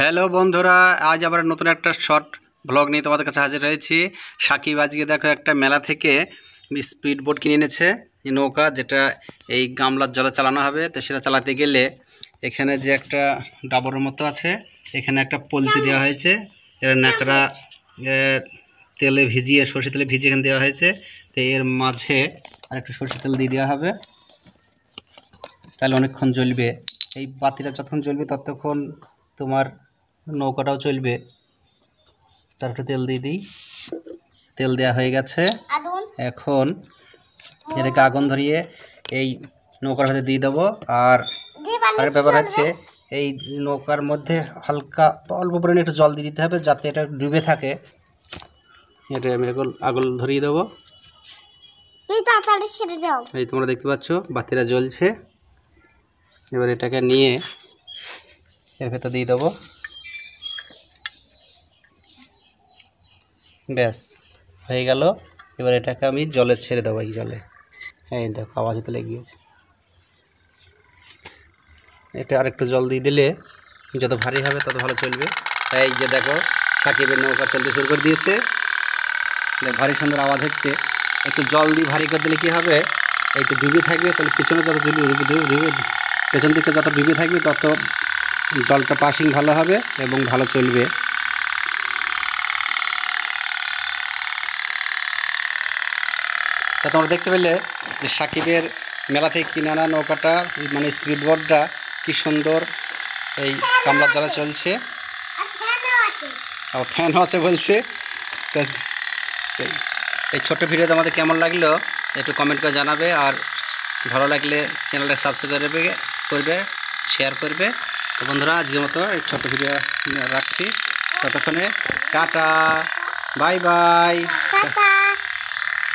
Hello বন্ধুরা, আজ আবার নতুন একটা শর্ট ব্লগ নিয়ে তোমাদের কাছে হাজির হয়েছি। সাকিব আজকে দেখো একটা মেলা থেকে স্পিড বোট কিনে এনেছে, নৌকা, যেটা এই গামলার জলে চালানো হবে। তো সেটা চালাতে গেলে এখানে যে একটা ডাবরের মতো আছে, এখানে একটা পলতি দেওয়া হয়েছে। এর ন্যাকড়া তেলে ভিজিয়ে, সরষে তেলে ভিজিয়ে এখানে দেওয়া হয়েছে। তো এর মাঝে আর একটু সরষে তেল দিয়ে দেওয়া হবে, তাহলে অনেকক্ষণ জ্বলবে। এই বাতিটা যতক্ষণ জ্বলবে ততক্ষণ তোমার নৌকাটাও চলবে। তার একটু তেল দিয়ে দিই। তেল দেওয়া হয়ে গেছে। এখন এটাকে আগুন ধরিয়ে এই নৌকার ভেতরে দিয়ে দেবো। আর আরেক ব্যাপার হচ্ছে, এই নৌকার মধ্যে হালকা অল্প পরিমাণে একটু জল দিয়ে দিতে হবে, যাতে এটা ডুবে থাকে। এটা আমি আগুন ধরিয়ে দেবো। এই তোমরা দেখতে পাচ্ছ বাতিটা জ্বলছে। এবার এটাকে নিয়ে এর ভেতর দিয়ে দেবো। ব্যাস হয়ে গেল। এবার এটাকে আমি জলে ছেড়ে দেবো। এই জলে, হ্যাঁ দেখো আওয়াজ তুলে গিয়েছে। এটা আরেকটু জল দিয়ে দিলে যত ভারী হবে তত ভালো চলবে। এই যে দেখো সাকিবের নৌকা চলতে শুরু করে দিয়েছে। ভারী সুন্দর আওয়াজ হচ্ছে। একটু জল দিয়ে ভারী করে দিলে কী হবে, একটু ডুবে থাকবে। তাহলে পিছনে যত ডুবে পেছন দিকে যত ডুবে থাকবে তত জলটা পাসিং ভালো হবে এবং ভালো চলবে। তা তোমরা দেখতে পেলে যে সাকিবের মেলা থেকে কিনে আনা নৌকাটা, মানে স্পিড বোটটা কি সুন্দর এই গামলার জলে চলছে। আর ফ্যানও আছে বলছে। তো এই ছোট্ট ভিডিও তোমাদের কেমন লাগলো একটু কমেন্ট করে জানাবে। আর ভালো লাগলে চ্যানেলটা সাবস্ক্রাইব করবে, শেয়ার করবে। তো বন্ধুরা, আজকের মতো এই ছোট্ট ভিডিও রাখছি। ততক্ষণে টাটা, বাই বাই।